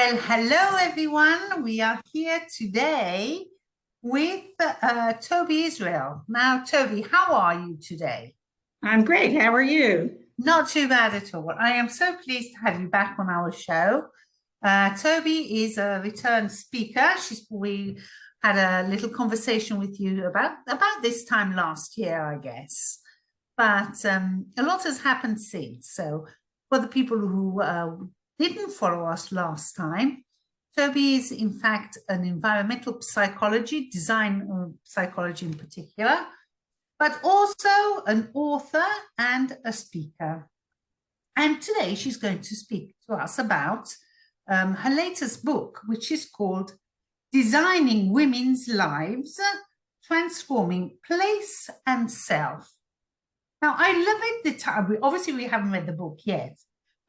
Well, hello everyone. We are here today with Toby Israel. Now, Toby, how are you today? I'm great. How are you? Not too bad at all. I am so pleased to have you back on our show. Toby is a return speaker. We had a little conversation with you about this time last year, I guess. But a lot has happened since. So for the people who didn't follow us last time, Toby is in fact an environmental psychology, design psychology in particular, but also an author and a speaker. And today she's going to speak to us about her latest book, which is called Designing Women's Lives, Transforming Place and Self. Now, I love it. The title. Obviously, we haven't read the book yet,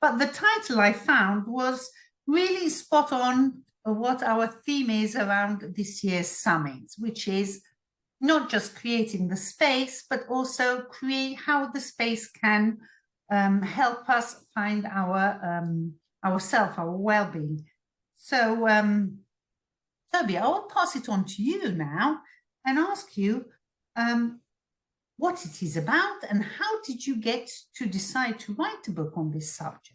but the title I found was really spot on what our theme is around this year's summit, which is not just creating the space, but also create how the space can help us find ourself, our well-being. So, Toby, I will pass it on to you now and ask you what it is about and how did you get to decide to write a book on this subject?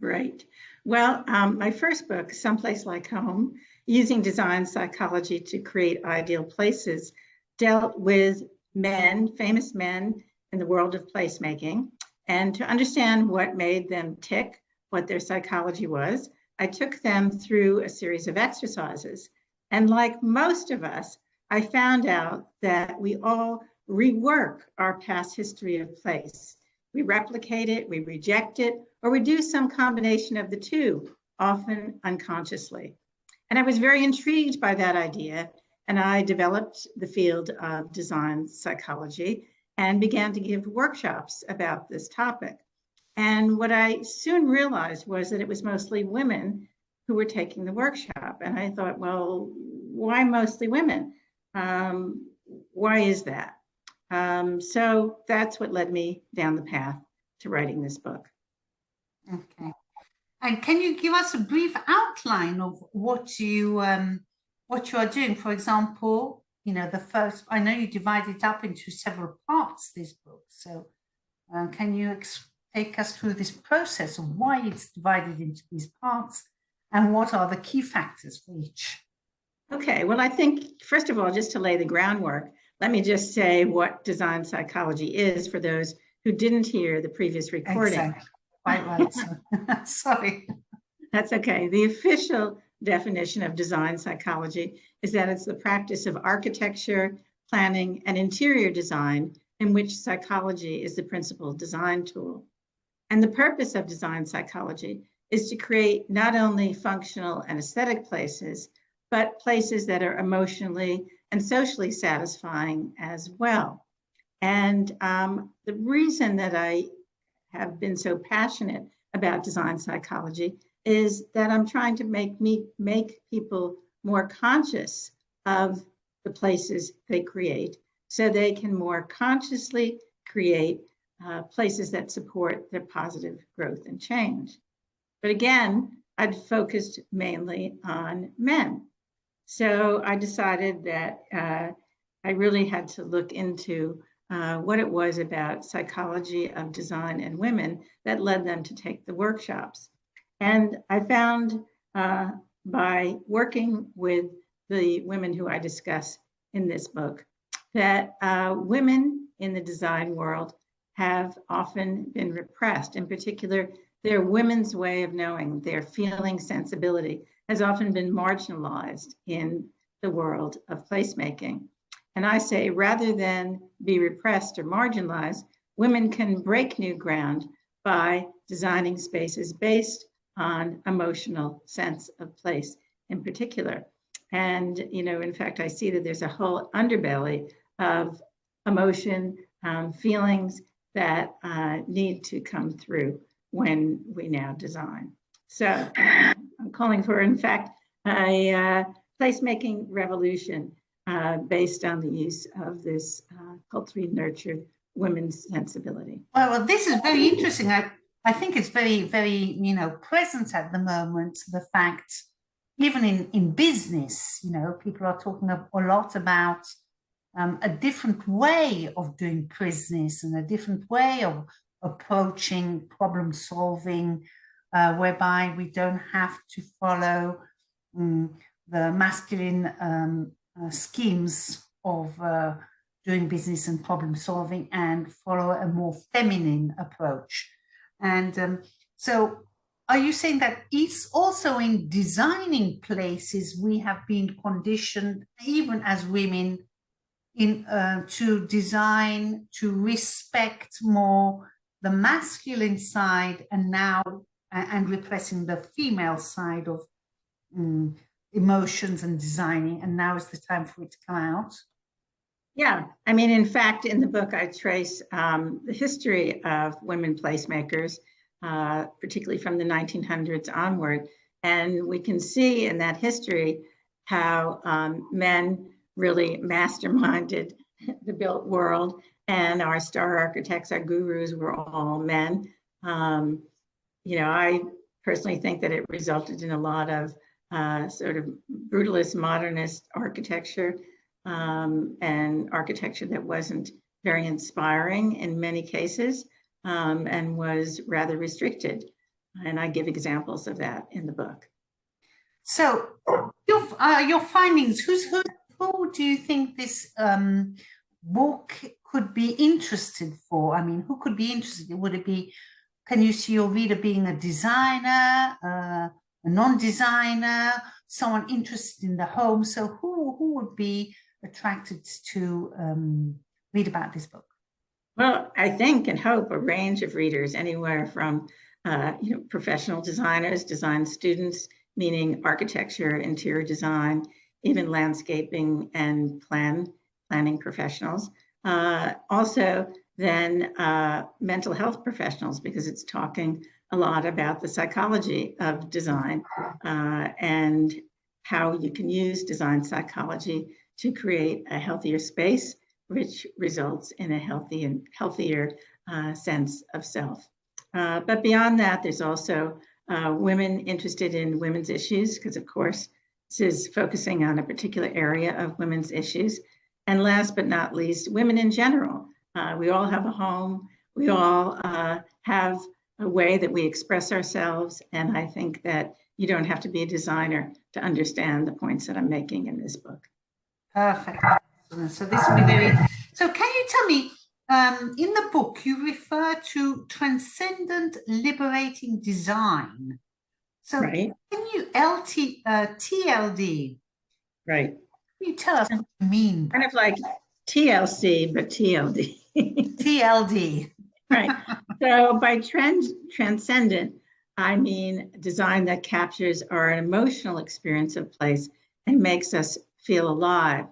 Right. Well, my first book, Someplace Like Home, Using Design Psychology to Create Ideal Places, dealt with men, famous men in the world of placemaking. And to understand what made them tick, what their psychology was, I took them through a series of exercises. And like most of us, I found out that we all rework our past history of place. We replicate it, we reject it, or we do some combination of the two, often unconsciously. And I was very intrigued by that idea, and I developed the field of design psychology and began to give workshops about this topic. And what I soon realized was that it was mostly women who were taking the workshop. And I thought, well, why mostly women? Why is that? So that's what led me down the path to writing this book. Okay. And can you give us a brief outline of what you are doing? For example, the first, I know you divide it up into several parts, this book. So can you take us through this process of why it's divided into these parts and what are the key factors for each? Okay, well, I think, first of all, just to lay the groundwork, let me just say what design psychology is for those who didn't hear the previous recording. Exactly. Quite right. Sorry. That's okay. The official definition of design psychology is that it's the practice of architecture, planning, and interior design in which psychology is the principal design tool. And the purpose of design psychology is to create not only functional and aesthetic places, but places that are emotionally and socially satisfying as well. And the reason that I have been so passionate about design psychology is that I'm trying to make people more conscious of the places they create so they can more consciously create places that support their positive growth and change. But again, I'd focused mainly on men. So I decided that I really had to look into what it was about psychology of design and women that led them to take the workshops. And I found by working with the women who I discuss in this book that women in the design world have often been repressed. In particular, their women's way of knowing, their feeling sensibility has often been marginalized in the world of placemaking. And I say, rather than be repressed or marginalized, women can break new ground by designing spaces based on emotional sense of place in particular. And, in fact, I see that there's a whole underbelly of emotion, feelings that need to come through when we now design. So I'm calling for, in fact, a placemaking revolution based on the use of this culturally nurtured women's sensibility. Well, this is very interesting. I think it's very, very, present at the moment, the fact, even in business, people are talking a lot about a different way of doing business and a different way of approaching problem solving, whereby we don't have to follow the masculine schemes of doing business and problem solving and follow a more feminine approach. And so, are you saying that it's also in designing places we have been conditioned, even as women, to design, to respect more the masculine side, and now and repressing the female side of emotions and designing, and now is the time for it to come out? Yeah, I mean, in fact, in the book, I trace the history of women placemakers, particularly from the 1900s onward. And we can see in that history how men really masterminded the built world, and our star architects, our gurus, were all men. I personally think that it resulted in a lot of sort of brutalist modernist architecture, and architecture that wasn't very inspiring in many cases, and was rather restricted. And I give examples of that in the book. So, your findings. Who do you think this book could be interested for? I mean, who could be interested? Would it be? Can you see your reader being a designer, a non-designer, someone interested in the home? So, who would be attracted to read about this book? Well, I think and hope a range of readers, anywhere from professional designers, design students, meaning architecture, interior design, even landscaping and planning professionals. Also, then mental health professionals, because it's talking a lot about the psychology of design, and how you can use design psychology to create a healthier space, which results in a healthier sense of self. But beyond that, there's also women interested in women's issues, because of course, this is focusing on a particular area of women's issues. And last but not least, women in general. We all have a home. We all have a way that we express ourselves. And I think that you don't have to be a designer to understand the points that I'm making in this book. Perfect. So this will be very. So can you tell me, in the book, you refer to transcendent liberating design. So right. Can you TLD? Right. Can you tell us what you mean? Kind of like TLC, but TLD. TLD. Right. So by transcendent, I mean design that captures our emotional experience of place and makes us feel alive,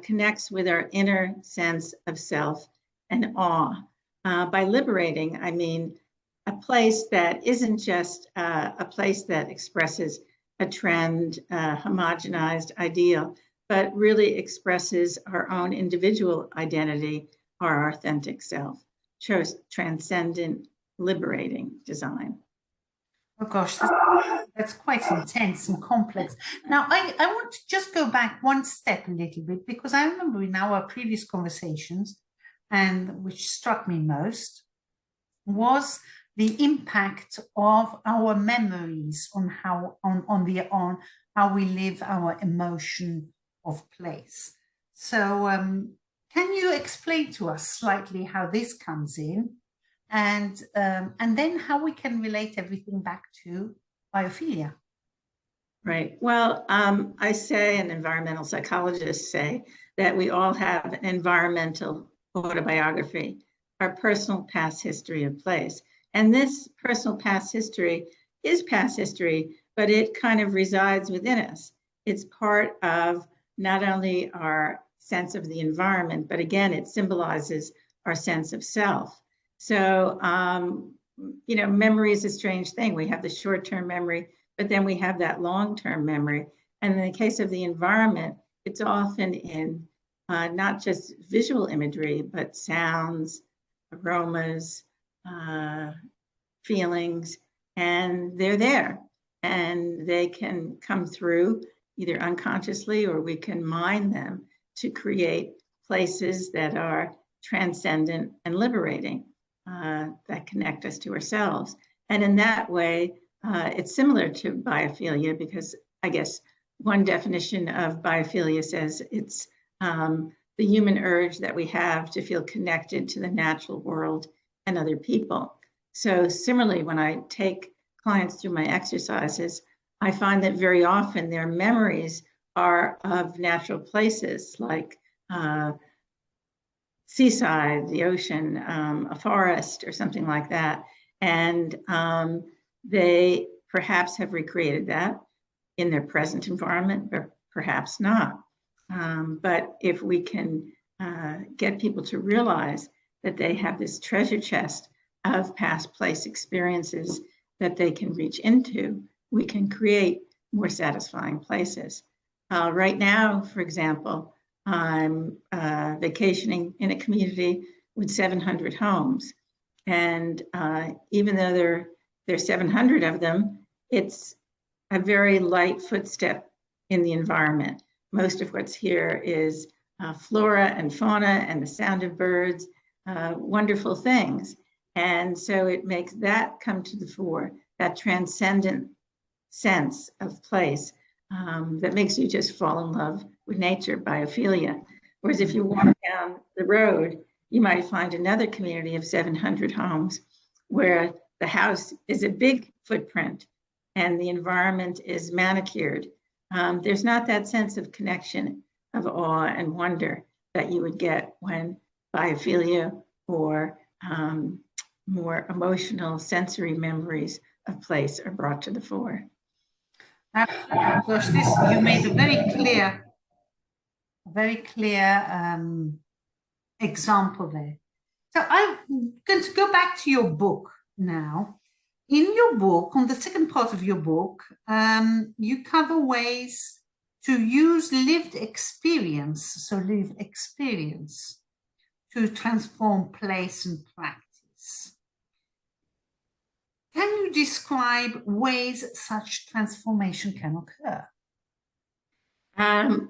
connects with our inner sense of self and awe. By liberating, I mean a place that isn't just a place that expresses a trend, homogenized ideal, but really expresses our own individual identity, our authentic self. Shows transcendent, liberating design. Oh gosh, that's quite intense and complex. Now, I want to just go back one step a little bit, because I remember in our previous conversations, and which struck me most, was the impact of our memories on how we live our emotion of place. So can you explain to us slightly how this comes in, and then how we can relate everything back to biophilia? Right. Well, I say, and environmental psychologists say, that we all have an environmental autobiography, our personal past history of place. And this personal past history is past history, but it kind of resides within us. It's part of not only our sense of the environment, but again, it symbolizes our sense of self. So, memory is a strange thing. We have the short-term memory, but then we have that long-term memory. And in the case of the environment, it's often in not just visual imagery, but sounds, aromas, feelings, and they're there. And they can come through either unconsciously, or we can mine them to create places that are transcendent and liberating, that connect us to ourselves. And in that way, it's similar to biophilia, because I guess one definition of biophilia says it's the human urge that we have to feel connected to the natural world and other people. So similarly, when I take clients through my exercises, I find that very often their memories are of natural places like seaside, the ocean, a forest, or something like that. And they perhaps have recreated that in their present environment, but perhaps not. But if we can get people to realize that they have this treasure chest of past place experiences that they can reach into, we can create more satisfying places. Right now, for example, I'm vacationing in a community with 700 homes. And even though there are 700 of them, it's a very light footstep in the environment. Most of what's here is flora and fauna and the sound of birds, wonderful things. And so it makes that come to the fore, that transcendent sense of place that makes you just fall in love with nature, biophilia. Whereas if you walk down the road, you might find another community of 700 homes where the house is a big footprint and the environment is manicured. There's not that sense of connection, of awe and wonder that you would get when biophilia or more emotional sensory memories of place are brought to the fore. Absolutely. Gosh, this you made a very clear example there. So I'm going to go back to your book now. In your book, on the second part of your book, you cover ways to use lived experience, to transform place and practice. Can you describe ways such transformation can occur?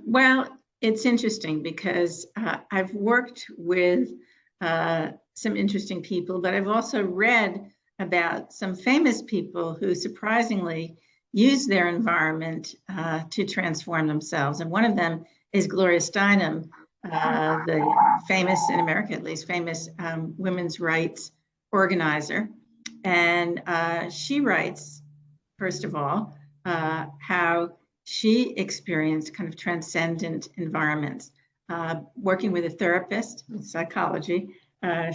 Well, it's interesting because I've worked with some interesting people, but I've also read about some famous people who surprisingly use their environment to transform themselves. And one of them is Gloria Steinem, the famous, in America at least, famous women's rights organizer. And she writes, first of all, how she experienced kind of transcendent environments. Working with a therapist with psychology,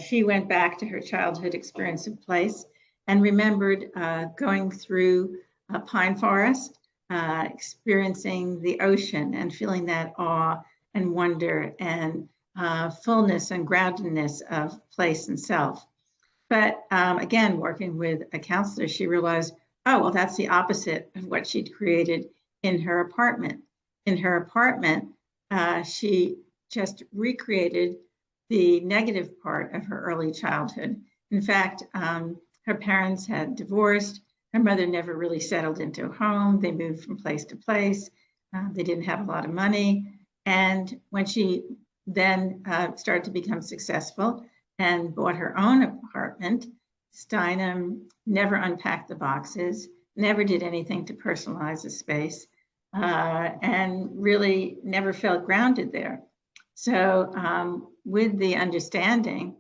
she went back to her childhood experience of place and remembered going through a pine forest, experiencing the ocean and feeling that awe and wonder and fullness and groundedness of place and self. But again, working with a counselor, she realized, oh, well, that's the opposite of what she'd created in her apartment. In her apartment, she just recreated the negative part of her early childhood. In fact, her parents had divorced. Her mother never really settled into a home. They moved from place to place. They didn't have a lot of money. And when she then started to become successful and bought her own apartment, Steinem never unpacked the boxes, never did anything to personalize the space, and really never felt grounded there. So with the understanding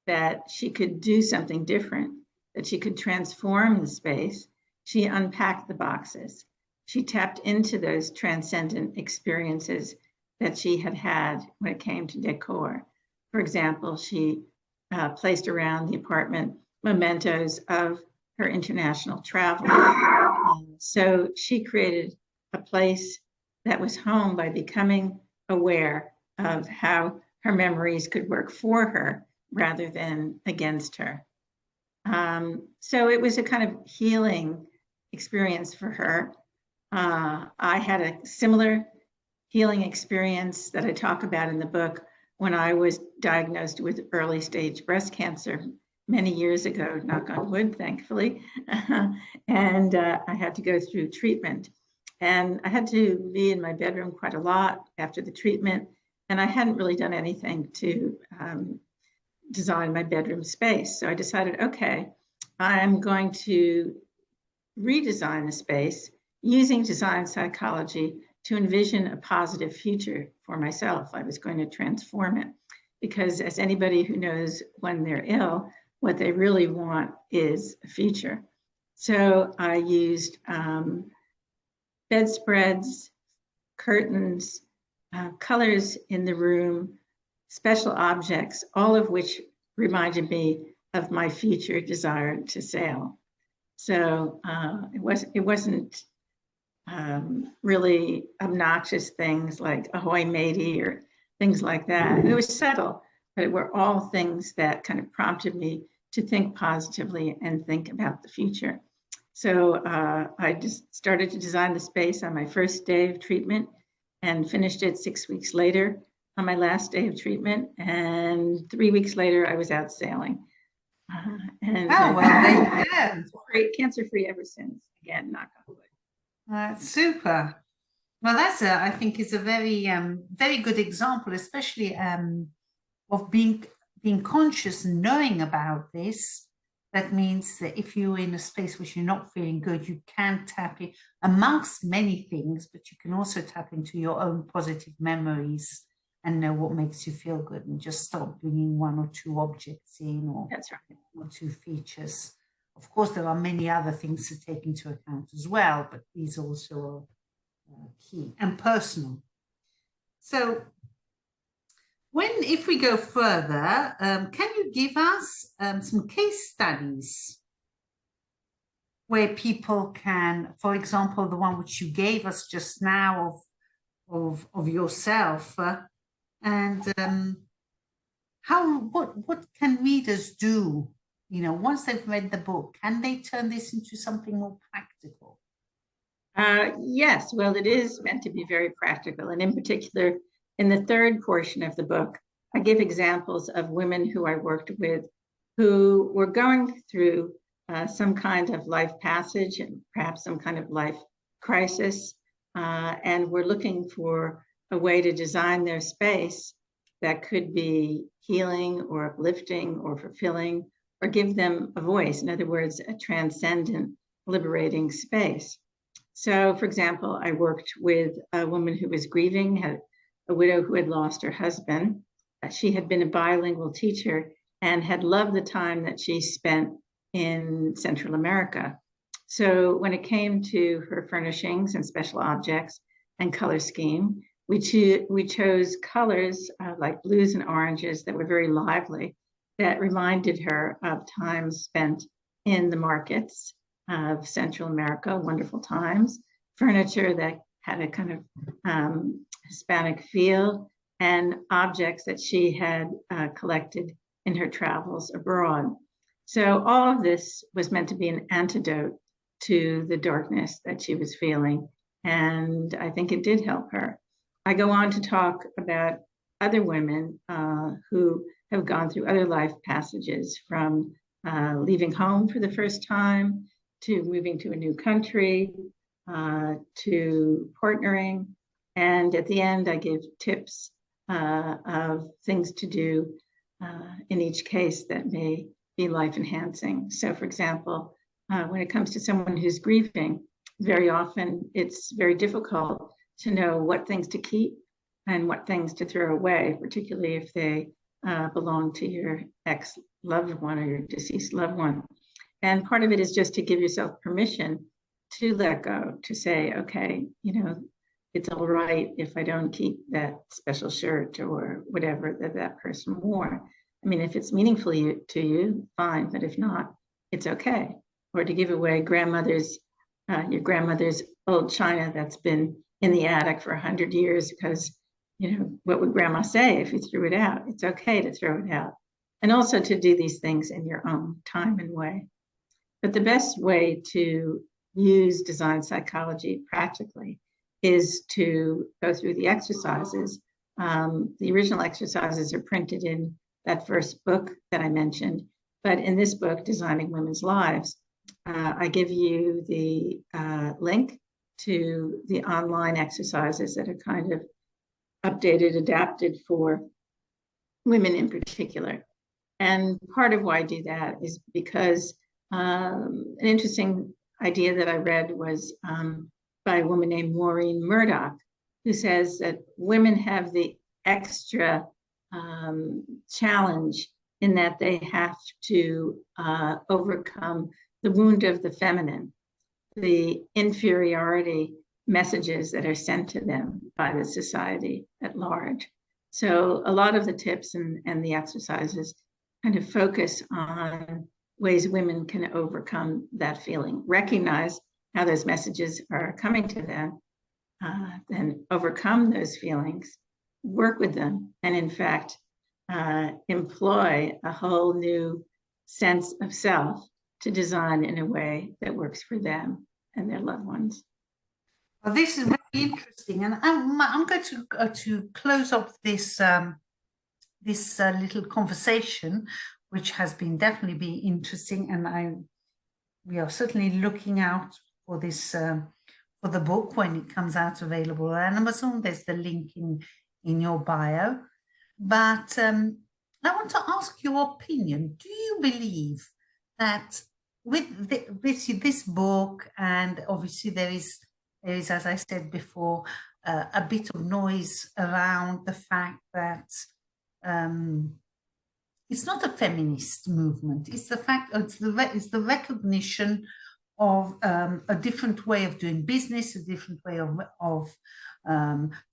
that she could do something different, that she could transform the space, she unpacked the boxes. She tapped into those transcendent experiences that she had had when it came to decor. For example, she placed around the apartment mementos of her international travel. So she created a place that was home by becoming aware of how her memories could work for her rather than against her. So it was a kind of healing experience for her. I had a similar healing experience that I talk about in the book when I was diagnosed with early stage breast cancer many years ago, knock on wood, thankfully. And I had to go through treatment. And I had to be in my bedroom quite a lot after the treatment. And I hadn't really done anything to design my bedroom space. So I decided, okay, I'm going to redesign the space using design psychology to envision a positive future for myself. I was going to transform it because, as anybody who knows, when they're ill, what they really want is a future. So I used bedspreads, curtains, colors in the room, special objects, all of which reminded me of my future desire to sail. So it wasn't really obnoxious things like ahoy matey or things like that. It was subtle, but it were all things that kind of prompted me to think positively and think about the future. So I just started to design the space on my first day of treatment and finished it 6 weeks later on my last day of treatment. And 3 weeks later, I was out sailing. And Oh, well, there you go. Cancer-free ever since. Again, knock on wood. That's super. Well, I think is a very, very good example, especially of being conscious and knowing about this. That means that if you're in a space which you're not feeling good, you can tap in amongst many things, but you can also tap into your own positive memories and know what makes you feel good, and just stop bringing one or two objects in, or That's right. one or two features. Of course, there are many other things to take into account as well, but these also are key and personal. So if we go further, can you give us some case studies where people can, for example, the one which you gave us just now of yourself, and what can readers do? You know, once they've read the book, can they turn this into something more practical? Yes, well, it is meant to be very practical. And in particular, in the third portion of the book, I give examples of women who I worked with who were going through some kind of life passage and perhaps some kind of life crisis, and were looking for a way to design their space that could be healing or uplifting or fulfilling or give them a voice. In other words, a transcendent, liberating space. So, for example, I worked with a woman who was grieving, had a widow who had lost her husband. She had been a bilingual teacher and had loved the time that she spent in Central America. So when it came to her furnishings and special objects and color scheme, we chose colors like blues and oranges that were very lively, that reminded her of time spent in the markets of Central America, wonderful times, furniture that had a kind of Hispanic feel, and objects that she had collected in her travels abroad. So all of this was meant to be an antidote to the darkness that she was feeling, and I think it did help her. I go on to talk about other women who have gone through other life passages, from leaving home for the first time, to moving to a new country, to partnering. And at the end, I give tips of things to do in each case that may be life enhancing. So, for example, when it comes to someone who's grieving, very often it's very difficult to know what things to keep and what things to throw away, particularly if they belong to your ex-loved one or your deceased loved one. And part of it is just to give yourself permission to let go, to say, okay, you know, it's all right if I don't keep that special shirt or whatever that person wore. I mean, if it's meaningful to you, fine, but if not, it's okay. Or to give away your grandmother's old china that's been in the attic for 100 years, because, you know, what would grandma say if you threw it out? It's okay to throw it out. And also to do these things in your own time and way. But the best way to use design psychology practically is to go through the exercises. The original exercises are printed in that first book that I mentioned, But in this book, Designing Women's Lives, I give you the link to the online exercises that are kind of updated, adapted for women in particular. And part of why I do that is because an interesting idea that I read was by a woman named Maureen Murdoch, who says that women have the extra challenge in that they have to overcome the wound of the feminine, the inferiority messages that are sent to them by the society at large. So a lot of the tips and the exercises kind of focus on ways women can overcome that feeling, recognize how those messages are coming to them, then overcome those feelings, work with them, and in fact, employ a whole new sense of self to design in a way that works for them and their loved ones. Well, this is very interesting, and I'm going to close off this little conversation, which has been definitely been interesting, and we are certainly looking out for this for the book when it comes out available on Amazon. There's the link in your bio, but I want to ask your opinion. Do you believe that with this book, and obviously there is, as I said before, a bit of noise around the fact that it's not a feminist movement. It's the fact, it's the recognition of a different way of doing business, a different way of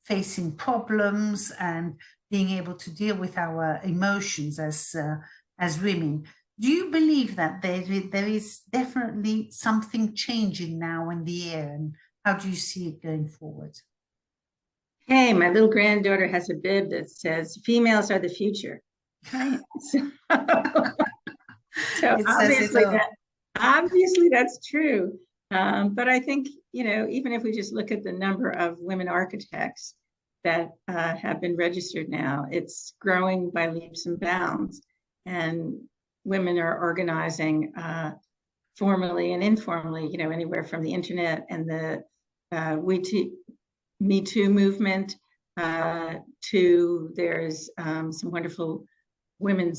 facing problems and being able to deal with our emotions as women. Do you believe that there is definitely something changing now in the air, and how do you see it going forward? Hey, my little granddaughter has a bib that says females are the future. Right? So obviously that's true. But I think, even if we just look at the number of women architects that have been registered now, it's growing by leaps and bounds. And women are organizing formally and informally, anywhere from the internet and the Me Too movement to there's some wonderful women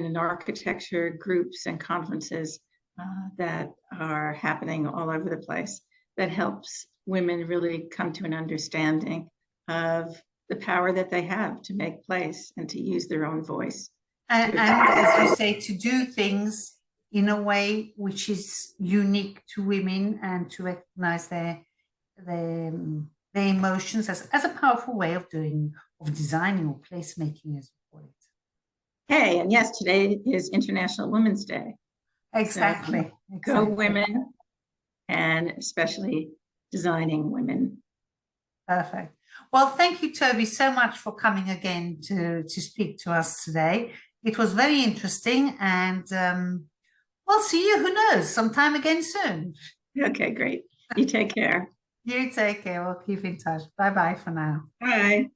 in architecture groups and conferences that are happening all over the place that helps women really come to an understanding of the power that they have to make place and to use their own voice. And as you say, to do things in a way which is unique to women and to recognize their emotions as a powerful way of designing or placemaking, as you call it. Hey, and yes, today is International Women's Day. Exactly. So go women, and especially designing women. Perfect. Well, thank you, Toby, so much for coming again to speak to us today. It was very interesting, and we'll see you, who knows, sometime again soon. Okay, great. You take care. You take care. We'll keep in touch. Bye-bye for now. Bye.